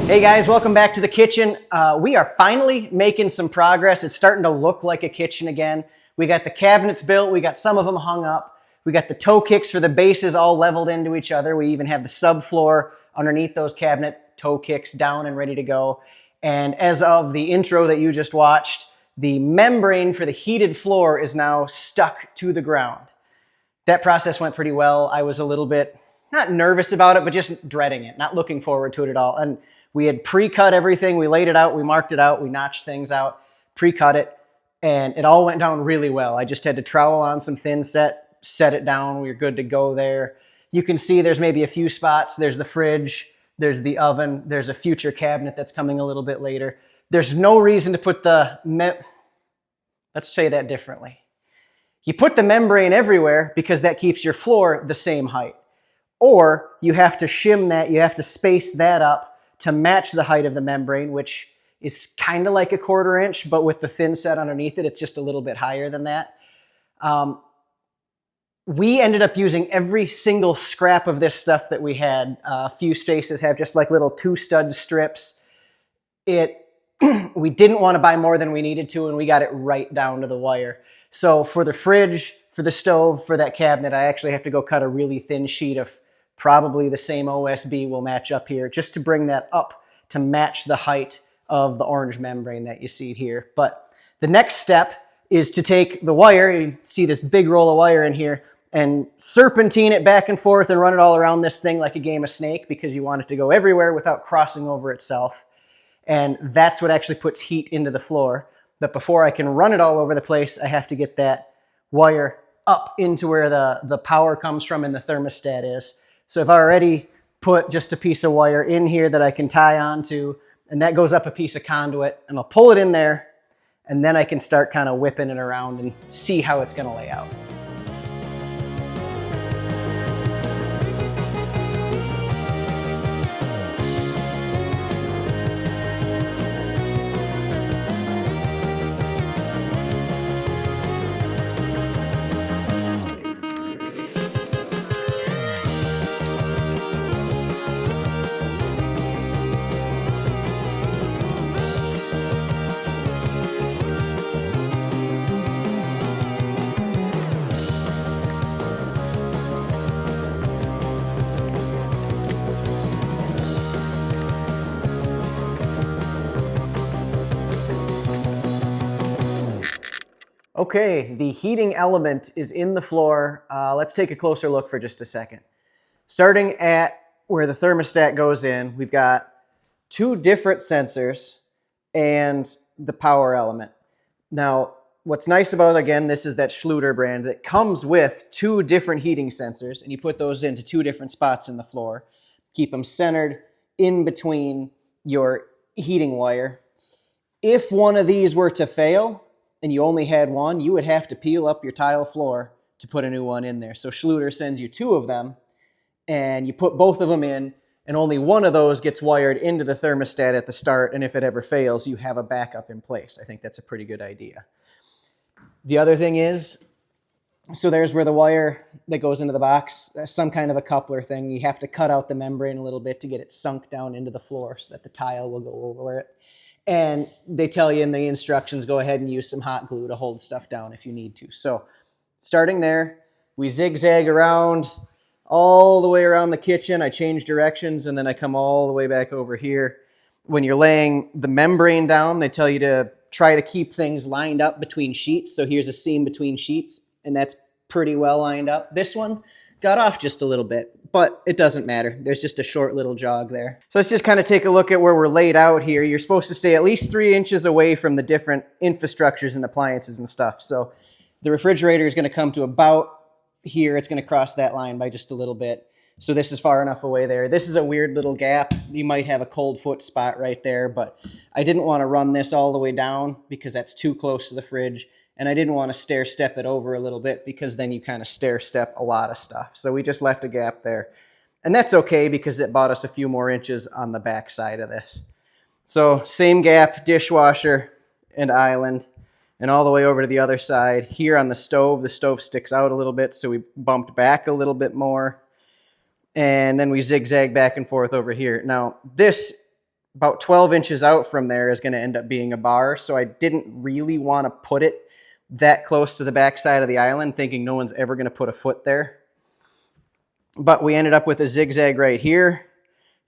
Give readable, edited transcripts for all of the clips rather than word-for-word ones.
Hey guys, welcome back to the kitchen. We are finally making some progress. It's starting to look like a kitchen again. We got the cabinets built, we got some of them hung up, we got the toe kicks for the bases all leveled into each other. We even have the subfloor underneath those cabinet toe kicks down and ready to go. And as of the intro that you just watched, the membrane for the heated floor is now stuck to the ground. That process went pretty well. I was a little bit, not nervous about it, but just dreading it, not looking forward to it at all. And we had pre-cut everything. We laid it out, we marked it out, we notched things out, pre-cut it, and it all went down really well. I just had to trowel on some thin set it down. We were good to go there. You can see there's maybe a few spots. There's the fridge, there's the oven, there's a future cabinet that's coming a little bit later. There's no reason to put let's say that differently. You put the membrane everywhere because that keeps your floor the same height. Or you have to shim that, you have to space that up to match the height of the membrane, which is kind of like a 1/4 inch, but with the thin set underneath it, it's just a little bit higher than that. We ended up using every single scrap of this stuff that we had. A few spaces have just like little 2-stud strips. We didn't want to buy more than we needed to, and we got it right down to the wire. So for the fridge, for the stove, for that cabinet, I actually have to go cut a really thin sheet of probably the same OSB will match up here, just to bring that up to match the height of the orange membrane that you see here. But the next step is to take the wire, you see this big roll of wire in here, and serpentine it back and forth and run it all around this thing like a game of Snake, because you want it to go everywhere without crossing over itself. And that's what actually puts heat into the floor. But before I can run it all over the place, I have to get that wire up into where the power comes from and the thermostat is. So I've already put just a piece of wire in here that I can tie onto, and that goes up a piece of conduit, and I'll pull it in there, and then I can start kind of whipping it around and see how it's going to lay out. Okay, the heating element is in the floor. Let's take a closer look for just a second. Starting at where the thermostat goes in, we've got 2 different sensors and the power element. Now, what's nice about, again, this is that Schluter brand that comes with 2 different heating sensors, and you put those into 2 different spots in the floor. Keep them centered in between your heating wire. If one of these were to fail, and you only had one, you would have to peel up your tile floor to put a new one in there. So Schluter sends you 2 of them, and you put both of them in, and only one of those gets wired into the thermostat at the start, and if it ever fails, you have a backup in place. I think that's a pretty good idea. The other thing is, so there's where the wire that goes into the box, some kind of a coupler thing. You have to cut out the membrane a little bit to get it sunk down into the floor so that the tile will go over it. And they tell you in the instructions, go ahead and use some hot glue to hold stuff down if you need to. So starting there, we zigzag around all the way around the kitchen. I change directions, and then I come all the way back over here. When you're laying the membrane down, they tell you to try to keep things lined up between sheets. So here's a seam between sheets, and that's pretty well lined up. This one got off just a little bit, but it doesn't matter. There's just a short little jog there. So let's just kind of take a look at where we're laid out here. You're supposed to stay at least 3 inches away from the different infrastructures and appliances and stuff. So the refrigerator is going to come to about here. It's going to cross that line by just a little bit. So this is far enough away there. This is a weird little gap. You might have a cold foot spot right there, but I didn't want to run this all the way down because that's too close to the fridge. And I didn't want to stair step it over a little bit because then you kind of stair step a lot of stuff. So we just left a gap there. And that's okay because it bought us a few more inches on the back side of this. So same gap, dishwasher and island, and all the way over to the other side. Here on the stove sticks out a little bit, so we bumped back a little bit more. And then we zigzag back and forth over here. Now, this about 12 inches out from there is going to end up being a bar. So I didn't really want to put it that close to the backside of the island, thinking no one's ever going to put a foot there. But we ended up with a zigzag right here.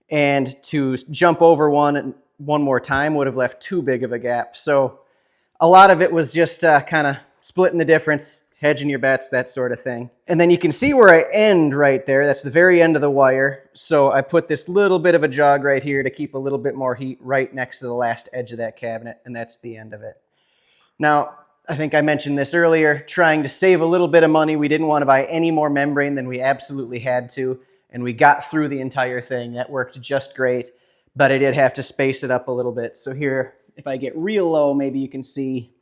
And to jump over one more time would have left too big of a gap. So a lot of it was just kind of splitting the difference, hedging your bets, that sort of thing. And then you can see where I end right there. That's the very end of the wire. So I put this little bit of a jog right here to keep a little bit more heat right next to the last edge of that cabinet, and that's the end of it. Now, I think I mentioned this earlier, trying to save a little bit of money. We didn't want to buy any more membrane than we absolutely had to, and we got through the entire thing. That worked just great, but I did have to space it up a little bit. So here, if I get real low, maybe you can see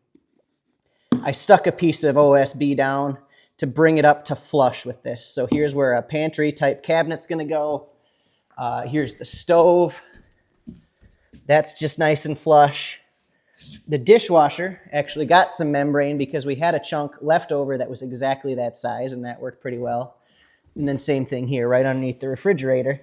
I stuck a piece of OSB down to bring it up to flush with this. So here's where a pantry type cabinet's gonna go. Here's the stove. That's just nice and flush. The dishwasher actually got some membrane because we had a chunk left over that was exactly that size, and that worked pretty well. And then same thing here, right underneath the refrigerator.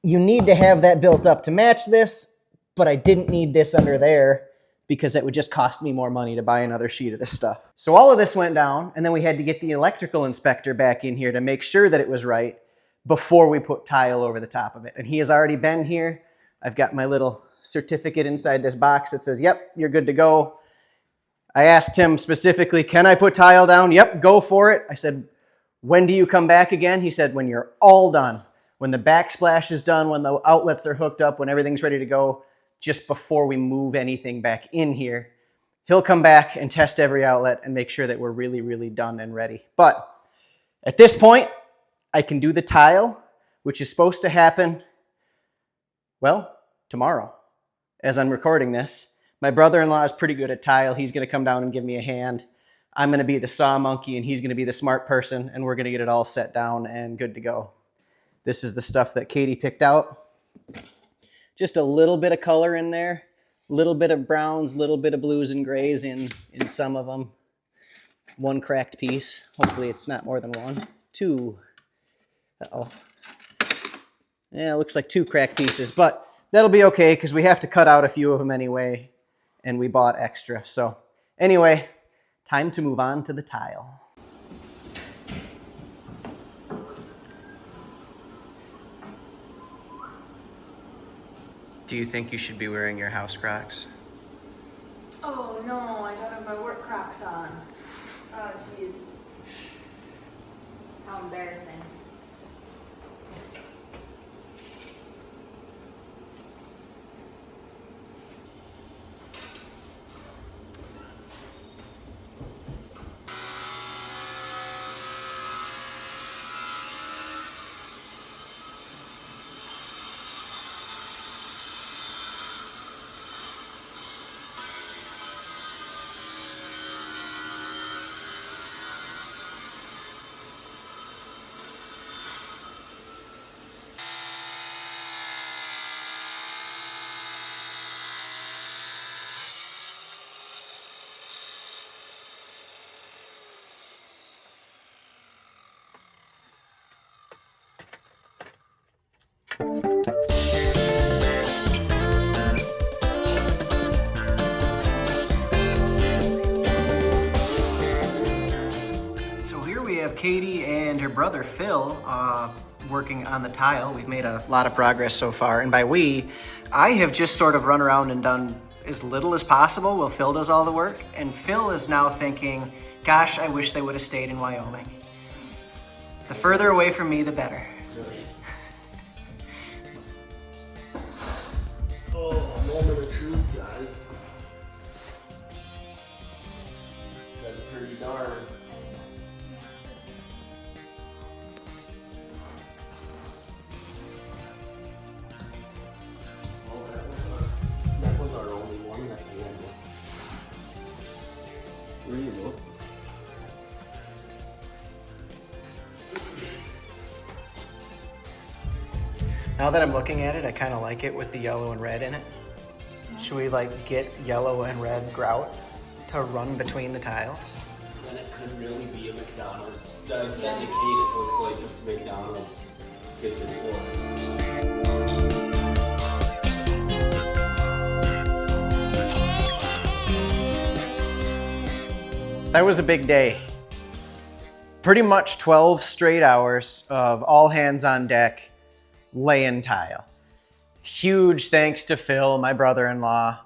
You need to have that built up to match this, but I didn't need this under there because that would just cost me more money to buy another sheet of this stuff. So all of this went down, and then we had to get the electrical inspector back in here to make sure that it was right before we put tile over the top of it. And he has already been here. I've got my little certificate inside this box that says, yep, you're good to go. I asked him specifically, can I put tile down? Yep, go for it. I said, when do you come back again? He said, when you're all done. When the backsplash is done, when the outlets are hooked up, when everything's ready to go, just before we move anything back in here, he'll come back and test every outlet and make sure that we're really, really done and ready. But at this point, I can do the tile, which is supposed to happen, well, tomorrow. As I'm recording this, my brother-in-law is pretty good at tile. He's going to come down and give me a hand. I'm going to be the saw monkey, and he's going to be the smart person, and we're going to get it all set down and good to go. This is the stuff that Katie picked out. Just a little bit of color in there, a little bit of browns, a little bit of blues and grays in some of them. One cracked piece. Hopefully it's not more than one. Two. Uh-oh. Yeah, it looks like two cracked pieces, but that'll be okay because we have to cut out a few of them anyway, and we bought extra. So anyway, time to move on to the tile. Do you think you should be wearing your house Crocs? Oh no, I don't have my work Crocs on. Oh jeez. How embarrassing. So here we have Katie and her brother Phil working on the tile. We've made a lot of progress so far, and by we, I have just sort of run around and done as little as possible while Phil does all the work, and Phil is now thinking, gosh, I wish they would have stayed in Wyoming. The further away from me, the better. Oh, moment of truth, guys. That's pretty darn. Well, that was our only one that we had. Really? Now that I'm looking at it, I kind of like it with the yellow and red in it. Should we like get yellow and red grout to run between the tiles? Then it could really be a McDonald's. Does indicate it looks like a McDonald's kitchen floor. That was a big day. Pretty much 12 straight hours of all hands on deck, laying tile. Huge thanks to Phil, my brother-in-law.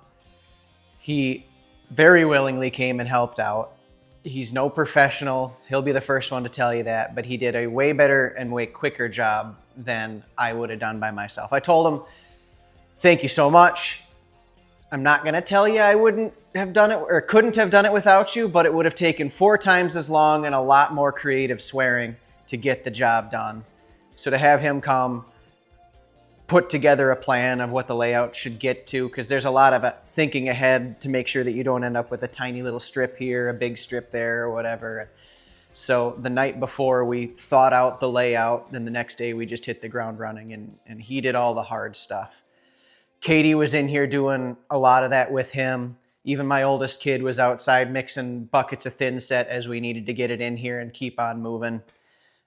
He very willingly came and helped out. He's no professional. He'll be the first one to tell you that, but he did a way better and way quicker job than I would have done by myself. I told him, thank you so much. I'm not gonna tell you I wouldn't have done it or couldn't have done it without you, but it would have taken 4 times as long and a lot more creative swearing to get the job done. So to have him come, put together a plan of what the layout should get to, because there's a lot of thinking ahead to make sure that you don't end up with a tiny little strip here, a big strip there, or whatever. So the night before we thought out the layout, then the next day we just hit the ground running, and he did all the hard stuff. Katie was in here doing a lot of that with him. Even my oldest kid was outside mixing buckets of thin set as we needed to get it in here and keep on moving.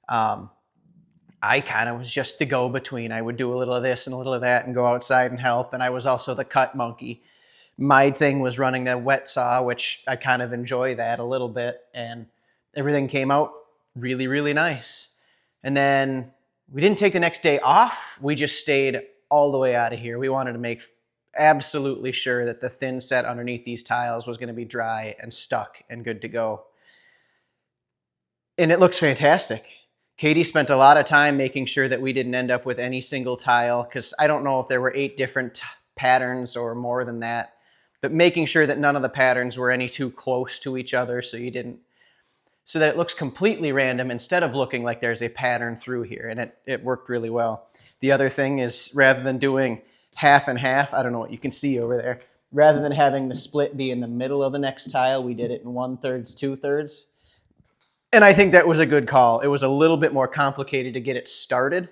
I kind of was just the go-between. I would do a little of this and a little of that and go outside and help. And I was also the cut monkey. My thing was running the wet saw, which I kind of enjoy that a little bit. And everything came out really, really nice. And then we didn't take the next day off. We just stayed all the way out of here. We wanted to make absolutely sure that the thin set underneath these tiles was going to be dry and stuck and good to go. And it looks fantastic. Katie spent a lot of time making sure that we didn't end up with any single tile, because I don't know if there were 8 different patterns or more than that, but making sure that none of the patterns were any too close to each other so that it looks completely random instead of looking like there's a pattern through here, and it worked really well. The other thing is, rather than doing half and half, I don't know what you can see over there, rather than having the split be in the middle of the next tile, we did it in 1/3, 2/3. And I think that was a good call. It was a little bit more complicated to get it started,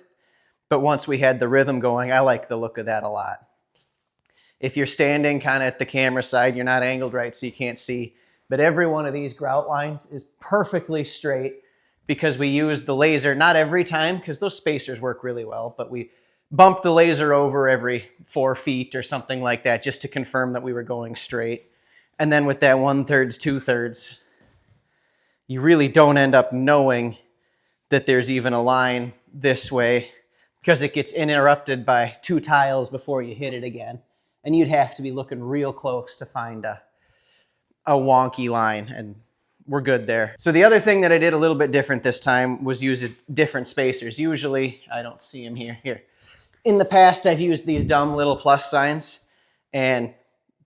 but once we had the rhythm going, I like the look of that a lot. If you're standing kind of at the camera side, you're not angled right so you can't see, but every one of these grout lines is perfectly straight because we use the laser, not every time because those spacers work really well, but we bumped the laser over every 4 feet or something like that just to confirm that we were going straight. And then with that 1/3, 2/3, you really don't end up knowing that there's even a line this way because it gets interrupted by 2 tiles before you hit it again. And you'd have to be looking real close to find a wonky line, and we're good there. So the other thing that I did a little bit different this time was use different spacers. Usually, I don't see them here. In the past, I've used these dumb little plus signs and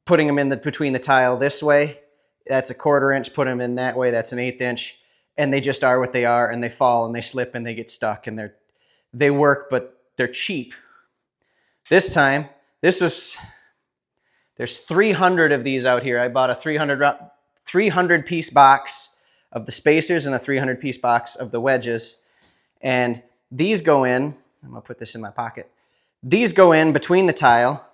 putting them in between the tile this way. That's a 1/4 inch, put them in that way, that's an 1/8 inch, and they just are what they are, and they fall and they slip and they get stuck, and they work, but they're cheap. This time, there's 300 of these out here. I bought a 300 piece box of the spacers and a 300 piece box of the wedges, and these go in, I'm gonna put this in my pocket, these go in between the tile,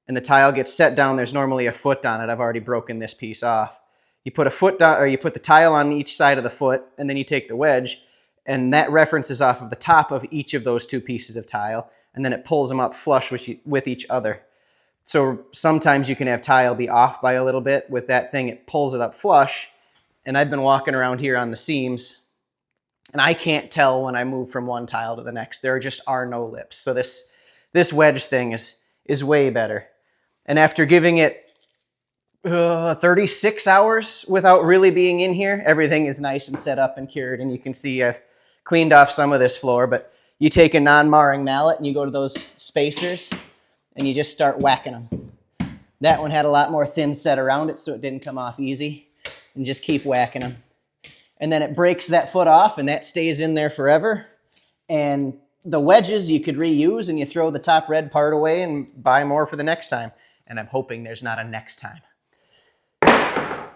and the tile gets set down. There's normally a foot on it. I've already broken this piece off. You put a foot down, or you put the tile on each side of the foot, and then you take the wedge, and that references off of the top of each of those 2 pieces of tile, and then it pulls them up flush with each other. So sometimes you can have tile be off by a little bit. With that thing, it pulls it up flush, and I've been walking around here on the seams, and I can't tell when I move from one tile to the next. There just are no lips. So this wedge thing is way better. And after giving it 36 hours without really being in here, everything is nice and set up and cured, and you can see I've cleaned off some of this floor, but you take a non-marring mallet and you go to those spacers and you just start whacking them. That one had a lot more thin set around it, so it didn't come off easy, and just keep whacking them. And then it breaks that foot off, and that stays in there forever. And the wedges you could reuse, and you throw the top red part away and buy more for the next time. And I'm hoping there's not a next time.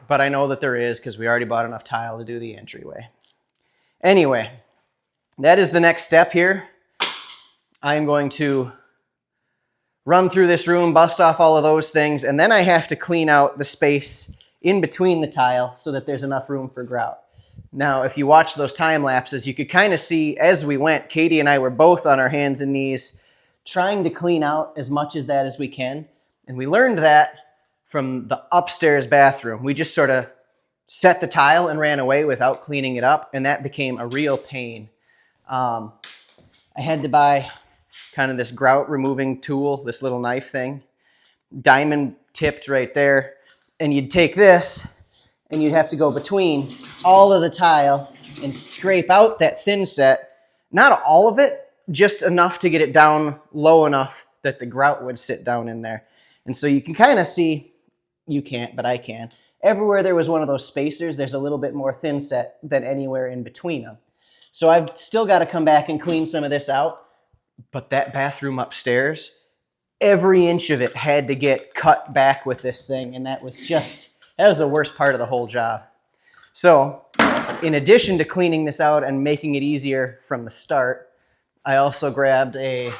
But I know that there is because we already bought enough tile to do the entryway. Anyway, that is the next step here. I'm going to run through this room, bust off all of those things, and then I have to clean out the space in between the tile so that there's enough room for grout. Now, if you watch those time lapses, you could kind of see as we went, Katie and I were both on our hands and knees trying to clean out as much as that as we can. And we learned that from the upstairs bathroom. We just sort of set the tile and ran away without cleaning it up, and that became a real pain. I had to buy kind of this grout removing tool, this little knife thing, diamond tipped right there, and you'd take this and you'd have to go between all of the tile and scrape out that thin set. Not all of it, just enough to get it down low enough that the grout would sit down in there. And so you can kind of see, you can't, but I can. Everywhere there was one of those spacers, there's a little bit more thin set than anywhere in between them. So I've still got to come back and clean some of this out, but that bathroom upstairs, every inch of it had to get cut back with this thing, and that was the worst part of the whole job. So in addition to cleaning this out and making it easier from the start, I also grabbed a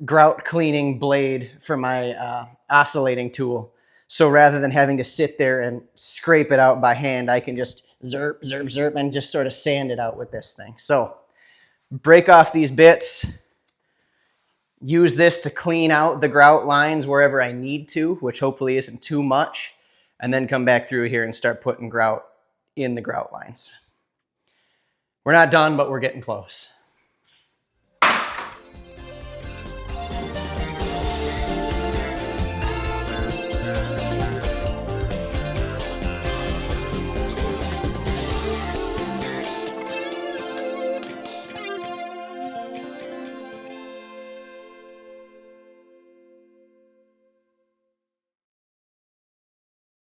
grout cleaning blade for my oscillating tool. So rather than having to sit there and scrape it out by hand, I can just zerp, zerp, zerp, and just sort of sand it out with this thing. So break off these bits, use this to clean out the grout lines wherever I need to, which hopefully isn't too much, and then come back through here and start putting grout in the grout lines. We're not done, but we're getting close.